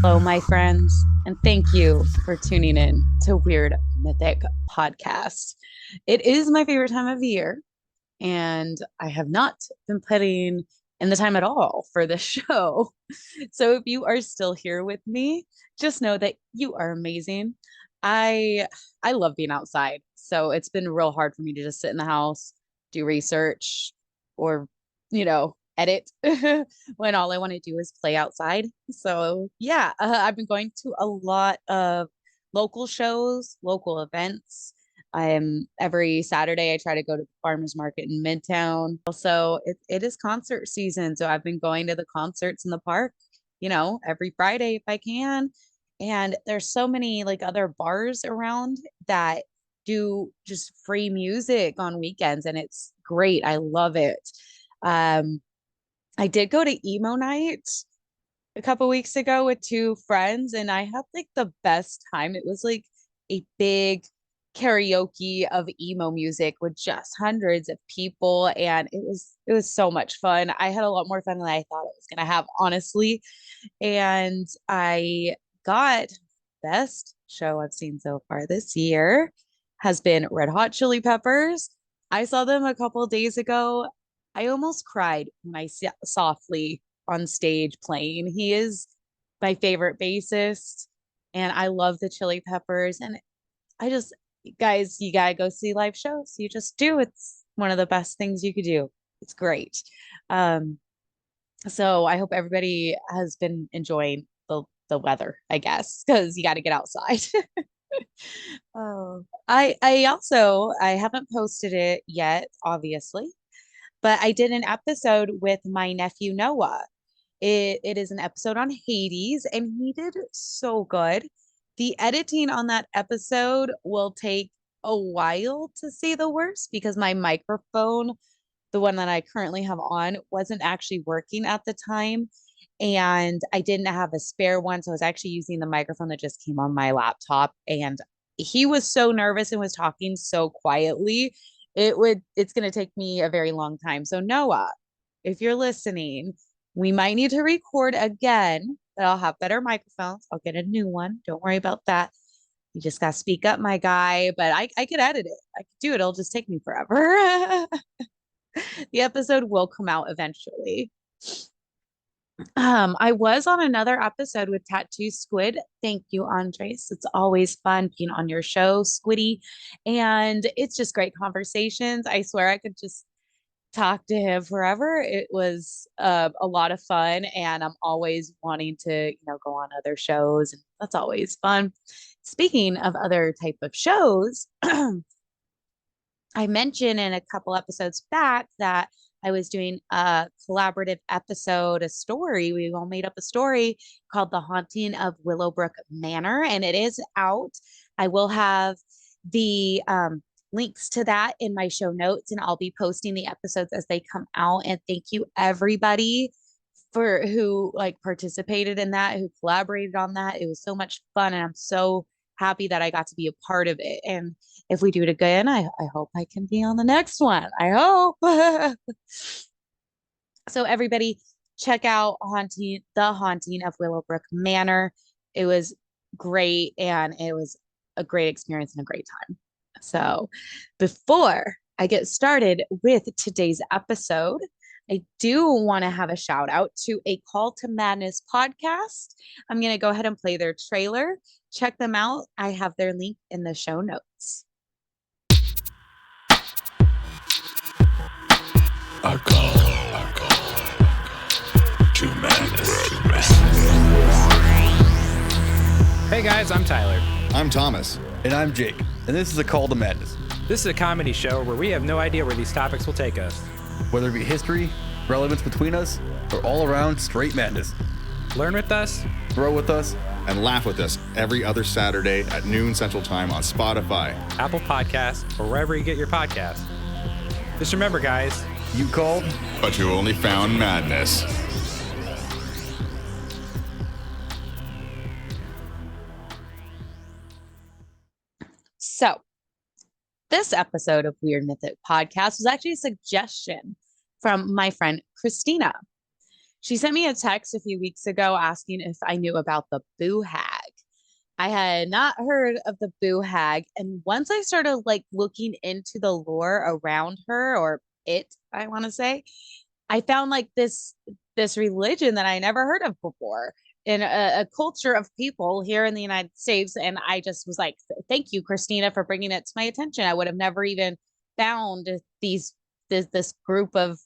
Hello, my friends, and thank you for tuning in to Weird Mythic Podcast. It is my favorite time of year, and I have not been putting in the time at all for this show. So if you are still here with me, just know that you are amazing. I I love being outside, so it's been real hard for me to just sit in the house, do research, or edit when all I want to do is play outside. So yeah, I've been going to a lot of local shows, local events. I'm every Saturday I try to go to the farmers market in Midtown. Also, it is concert season, so I've been going to the concerts in the park, every Friday if I can. And there's so many like other bars around that do just free music on weekends, and it's great. I love it. Um, I did go to emo night a couple weeks ago with two friends, and I had like the best time. It was like a big karaoke of emo music with just hundreds of people, and it was so much fun. I had a lot more fun than I thought I was gonna have, honestly. And I got best show I've seen so far this year has been Red Hot Chili Peppers. I saw them a couple days ago. I almost cried when I saw Flea on stage playing. He is my favorite bassist, and I love the Chili Peppers. And I just, guys, you gotta go see live shows. You just do. It's one of the best things you could do. It's great. Um, so I hope everybody has been enjoying the weather, I guess, because you got to get outside. Oh, I haven't posted it yet, obviously, but I did an episode with my nephew Noah. It is an episode on Hades, and he did so good. The editing on that episode will take a while to say the worst because my microphone, the one that I currently have on, wasn't actually working at the time. And I didn't have a spare one. So I was actually using the microphone that just came on my laptop. And he was so nervous and was talking so quietly. It's going to take me a very long time. So, Noah, if you're listening, we might need to record again, but I'll have better microphones. I'll get a new one. Don't worry about that. You just got to speak up, my guy. But I could edit it. I could do it. It'll just take me forever. The episode will come out eventually. I was on another episode with Tattoo Squid. Thank you, Andres. It's always fun being on your show, Squiddy. And it's just great conversations. I swear I could just talk to him forever. It was a lot of fun, and I'm always wanting to, go on other shows, and that's always fun. Speaking of other type of shows, I mentioned in a couple episodes back that I was doing a collaborative episode, a story. We all made up a story called The Haunting of Willowbrook Manor, and it is out. I will have the links to that in my show notes, and I'll be posting the episodes as they come out. And thank you, everybody, for who like participated in that, who collaborated on that. It was so much fun, and I'm so happy that I got to be a part of it. And if we do it again, I hope I can be on the next one. I hope. So everybody check out The Haunting of Willowbrook Manor. It was great, and it was a great experience and a great time. So before I get started with today's episode, I do want to have a shout out to a Call to Madness podcast. I'm going to go ahead and play their trailer. Check them out. I have their link in the show notes. A call to madness. Hey guys, I'm Tyler. I'm Thomas. And I'm Jake, and this is A Call to Madness. This is a comedy show where we have no idea where these topics will take us. Whether it be history, relevance between us, or all around straight madness. Learn with us, Grow with us, And laugh with us every other Saturday at noon Central Time on Spotify, Apple Podcasts, or wherever you get your podcasts. Just remember, guys, you called, but you only found madness. So, this episode of Weird Mythic Podcast was actually a suggestion from my friend Christina. She sent me a text a few weeks ago asking if I knew about the Boo Hag. I had not heard of the Boo Hag, and once I started like looking into the lore around her, or it, I want to say, I found like this religion that I never heard of before in a culture of people here in the United States. And I just was like, thank you, Christina, for bringing it to my attention. I would have never even found this group of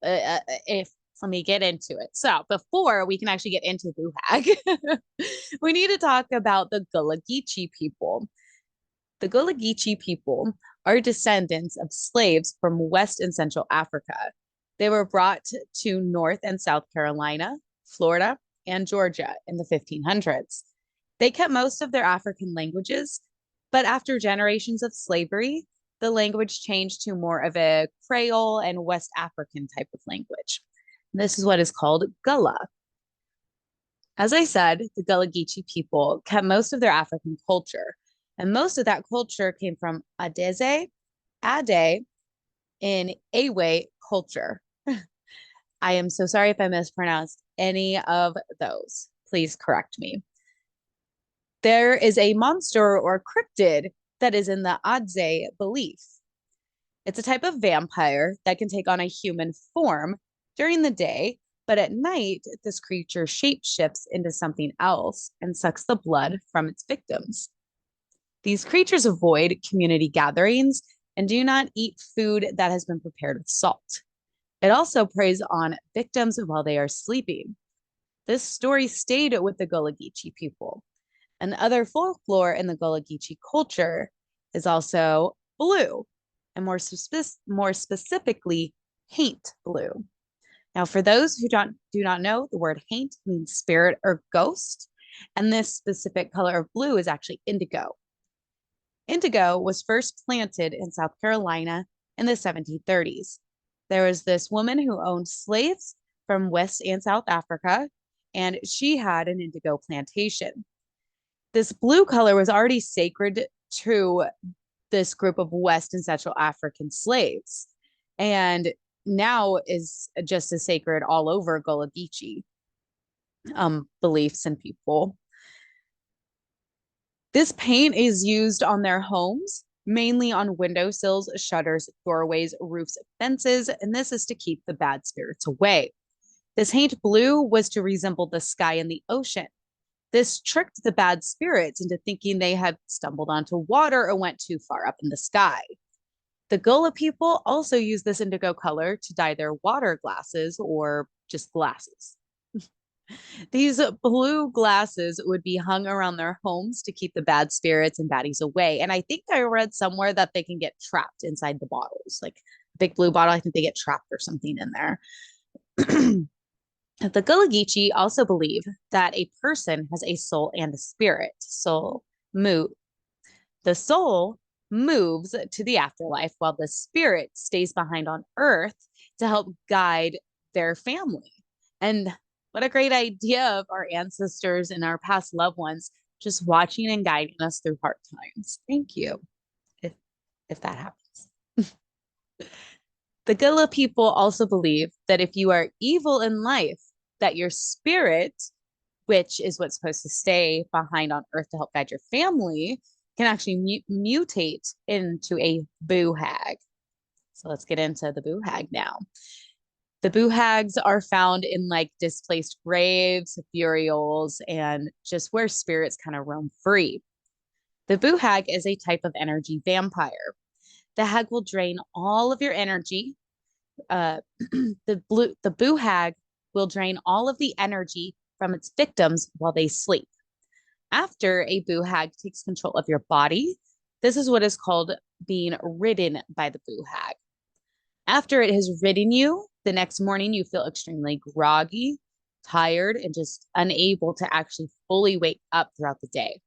if let me get into it. So before we can actually get into Boo Hag, we need to talk about the Gullah Geechee people. The Gullah Geechee people are descendants of slaves from West and Central Africa. They were brought to North and South Carolina, Florida, and Georgia in the 1500s. They kept most of their African languages, but after generations of slavery, the language changed to more of a Creole and West African type of language. This is what is called Gullah. As I said, the Gullah Geechee people kept most of their African culture, and most of that culture came from Adeze, Ade, and Awe culture. I am so sorry if I mispronounced any of those. Please correct me. There is a monster or cryptid that is in the Adze belief. It's a type of vampire that can take on a human form during the day, but at night, this creature shapeshifts into something else and sucks the blood from its victims. These creatures avoid community gatherings and do not eat food that has been prepared with salt. It also preys on victims while they are sleeping. This story stayed with the Gullah Geechee people. And other folklore in the Gullah Geechee culture is also blue, and more specifically, Haint blue. Now, for those who do not know, the word Haint means spirit or ghost, and this specific color of blue is actually indigo. Indigo was first planted in South Carolina in the 1730s. There was this woman who owned slaves from West and South Africa, and she had an indigo plantation. This blue color was already sacred to this group of West and Central African slaves, and now is just as sacred all over Gullah Geechee beliefs and people. This paint is used on their homes, mainly on windowsills, shutters, doorways, roofs, fences, and this is to keep the bad spirits away. This Haint blue was to resemble the sky and the ocean. This tricked the bad spirits into thinking they had stumbled onto water or went too far up in the sky. The Gullah people also use this indigo color to dye their water glasses or just glasses. These blue glasses would be hung around their homes to keep the bad spirits and baddies away. And I think I read somewhere that they can get trapped inside the bottles, like a big blue bottle. I think they get trapped or something in there. The Gullah Geechee also believe that a person has a soul and a spirit. The soul moves to the afterlife while the spirit stays behind on earth to help guide their family. And what a great idea of our ancestors and our past loved ones just watching and guiding us through hard times. Thank you, if that happens. The Gullah people also believe that if you are evil in life, that your spirit, which is what's supposed to stay behind on earth to help guide your family, can actually mutate into a Boo Hag. So let's get into the Boo Hag now. The Boo Hags are found in like displaced graves, burials, and just where spirits kind of roam free. The Boo Hag is a type of energy vampire. The hag will drain all of your energy. The Boo Hag will drain all of the energy from its victims while they sleep. After a Boo Hag takes control of your body, this is what is called being ridden by the Boo Hag. After it has ridden you, the next morning you feel extremely groggy, tired, and just unable to actually fully wake up throughout the day.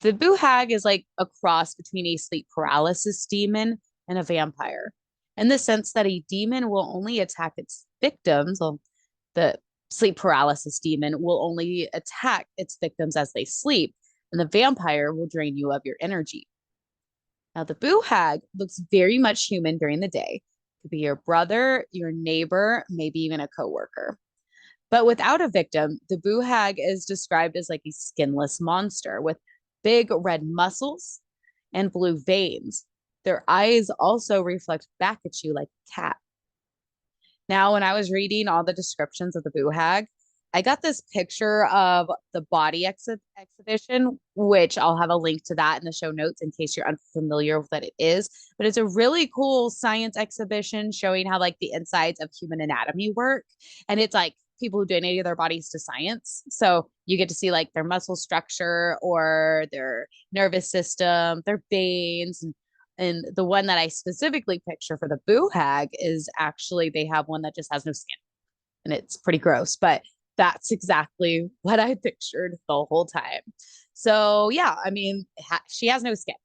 The Boo Hag is like a cross between a sleep paralysis demon and a vampire, in the sense that a demon will only attack its victims. Well, the sleep paralysis demon will only attack its victims as they sleep, and the vampire will drain you of your energy. Now, the Boo Hag looks very much human during the day, could be your brother, your neighbor, maybe even a coworker. But without a victim, the Boo Hag is described as like a skinless monster with big red muscles and blue veins. Their eyes also reflect back at you like a cat. Now, when I was reading all the descriptions of the Boo Hag, I got this picture of the body exhibition, which I'll have a link to that in the show notes in case you're unfamiliar with what it is. But it's a really cool science exhibition showing how like the insides of human anatomy work. And it's like people who donated their bodies to science. So you get to see like their muscle structure or their nervous system, their veins, and the one that I specifically picture for the Boo Hag is actually they have one that just has no skin. And it's pretty gross, but that's exactly what I pictured the whole time. So yeah, I mean, she has no skin,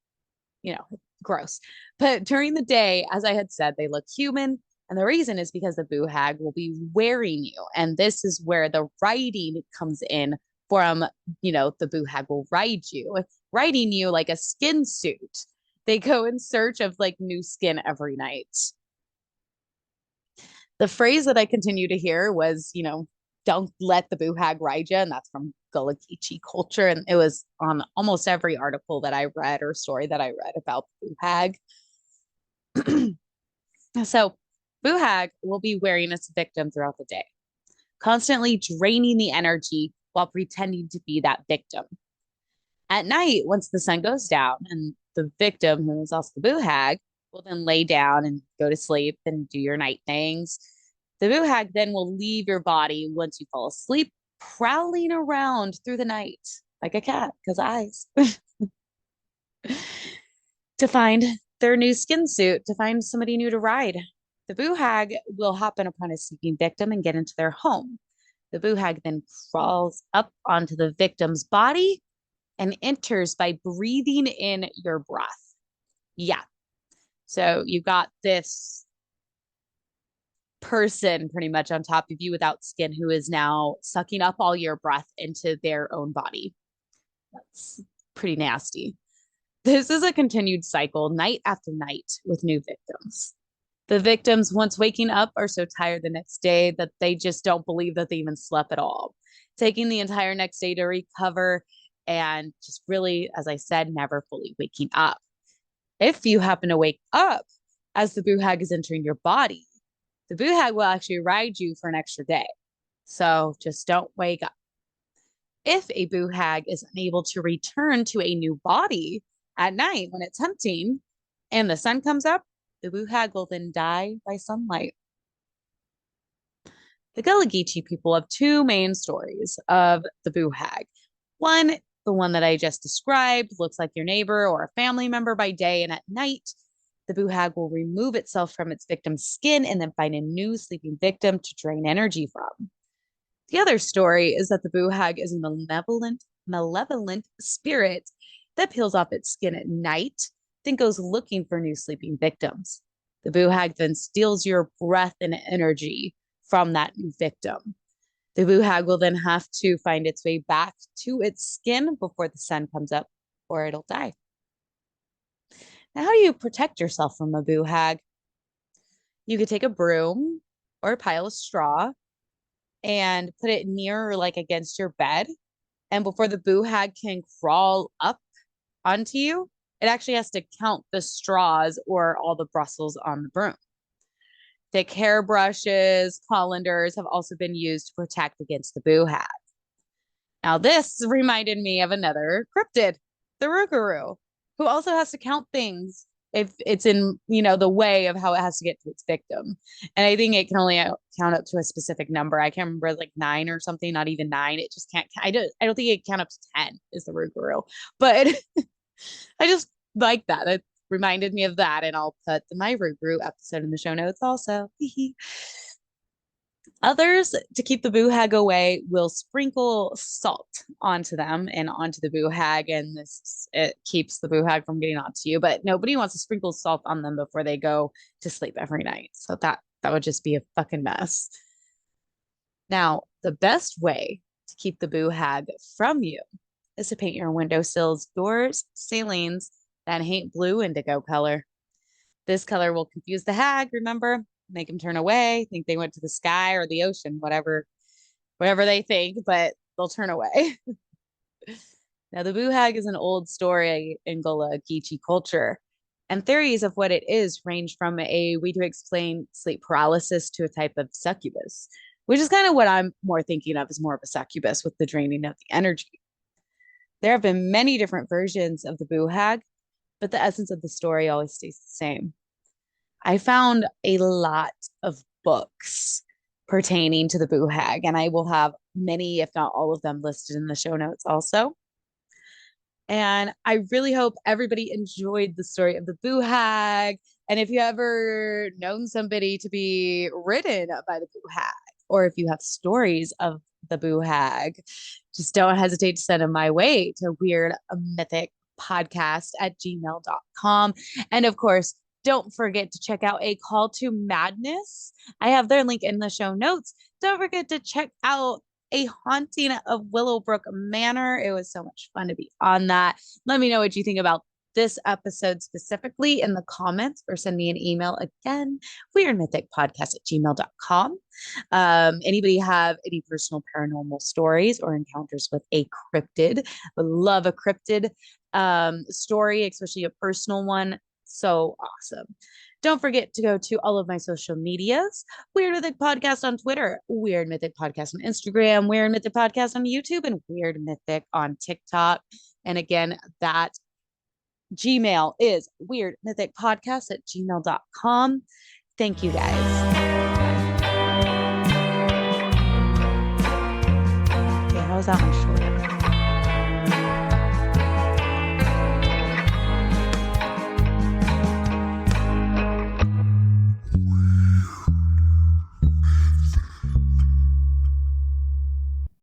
gross. But during the day, as I had said, they look human. And the reason is because the Boo Hag will be wearing you. And this is where the riding comes in from, the Boo Hag will ride you, riding you like a skin suit. They go in search of like new skin every night. The phrase that I continue to hear was, don't let the Boo Hag ride you. And that's from Gullah Geechee culture. And it was on almost every article that I read or story that I read about the Boo Hag. So Boo Hag will be wearing its victim throughout the day, constantly draining the energy while pretending to be that victim. At night, once the sun goes down and the victim, who is also the Boo Hag, will then lay down and go to sleep and do your night things. The Boo Hag then will leave your body once you fall asleep, prowling around through the night like a cat, because eyes, to find their new skin suit, to find somebody new to ride. The Boo Hag will hop in upon a sleeping victim and get into their home. The Boo Hag then crawls up onto the victim's body and enters by breathing in your breath. Yeah. So you got this person pretty much on top of you without skin who is now sucking up all your breath into their own body. That's pretty nasty. This is a continued cycle night after night with new victims. The victims, once waking up, are so tired the next day that they just don't believe that they even slept at all, taking the entire next day to recover and just really, as I said, never fully waking up. If you happen to wake up as the Boo Hag is entering your body, the Boo Hag will actually ride you for an extra day. So just don't wake up. If a Boo Hag is unable to return to a new body at night when it's hunting and the sun comes up, the Boo Hag will then die by sunlight. The Gullah Geechee people have two main stories of the Boo Hag. One, the one that I just described, looks like your neighbor or a family member by day, and at night, the Boo Hag will remove itself from its victim's skin and then find a new sleeping victim to drain energy from. The other story is that the Boo Hag is a malevolent spirit that peels off its skin at night, then goes looking for new sleeping victims. The Boo Hag then steals your breath and energy from that new victim. The Boo Hag will then have to find its way back to its skin before the sun comes up, or it'll die. Now, how do you protect yourself from a Boo Hag? You could take a broom or a pile of straw and put it near or like against your bed. And before the Boo Hag can crawl up onto you, it actually has to count the straws or all the bristles on the broom. Thick hairbrushes, colanders have also been used to protect against the Boo Hag. Now, this reminded me of another cryptid, the Rougarou, who also has to count things if it's in, the way of how it has to get to its victim. And I think it can only count up to a specific number. I can't remember, like 9 or something, not even 9. It just can't, I don't think it can count up to 10 is the Rougarou. But I just like that. It reminded me of that. And I'll put the My Rougarou episode in the show notes also. Others, to keep the Boo Hag away, will sprinkle salt onto them and onto the Boo Hag, and it keeps the Boo Hag from getting onto you. But nobody wants to sprinkle salt on them before they go to sleep every night. So that would just be a fucking mess. Now, the best way to keep the Boo Hag from you is to paint your windowsills, doors, ceilings that Haint blue indigo color. This color will confuse the hag, remember? Make them turn away, think they went to the sky or the ocean, whatever they think, but they'll turn away. Now, the Boo Hag is an old story in Gullah Geechee culture, and theories of what it is range from a way to explain sleep paralysis to a type of succubus, which is kind of what I'm more thinking of as more of a succubus with the draining of the energy. There have been many different versions of the Boo Hag, but the essence of the story always stays the same. I found a lot of books pertaining to the Boo Hag, and I will have many, if not all of them, listed in the show notes also. And I really hope everybody enjoyed the story of the Boo Hag. And if you ever known somebody to be ridden by the Boo Hag, or if you have stories of the Boo Hag, just don't hesitate to send them my way to weirdmythicpodcast@gmail.com. And of course, don't forget to check out A Call to Madness. I have their link in the show notes. Don't forget to check out A Haunting of Willowbrook Manor. It was so much fun to be on that. Let me know what you think about this episode specifically in the comments, or send me an email again, weirdmythicpodcast@gmail.com. Anybody have any personal paranormal stories or encounters with a cryptid? Would love a cryptid story, especially a personal one. So awesome. Don't forget to go to all of my social medias. Weird Mythic Podcast on Twitter, Weird Mythic Podcast on Instagram, Weird Mythic Podcast on YouTube, and Weird Mythic on TikTok. And again, that Gmail is weirdmythicpodcast@gmail.com. Thank you guys. Okay, how was that one short?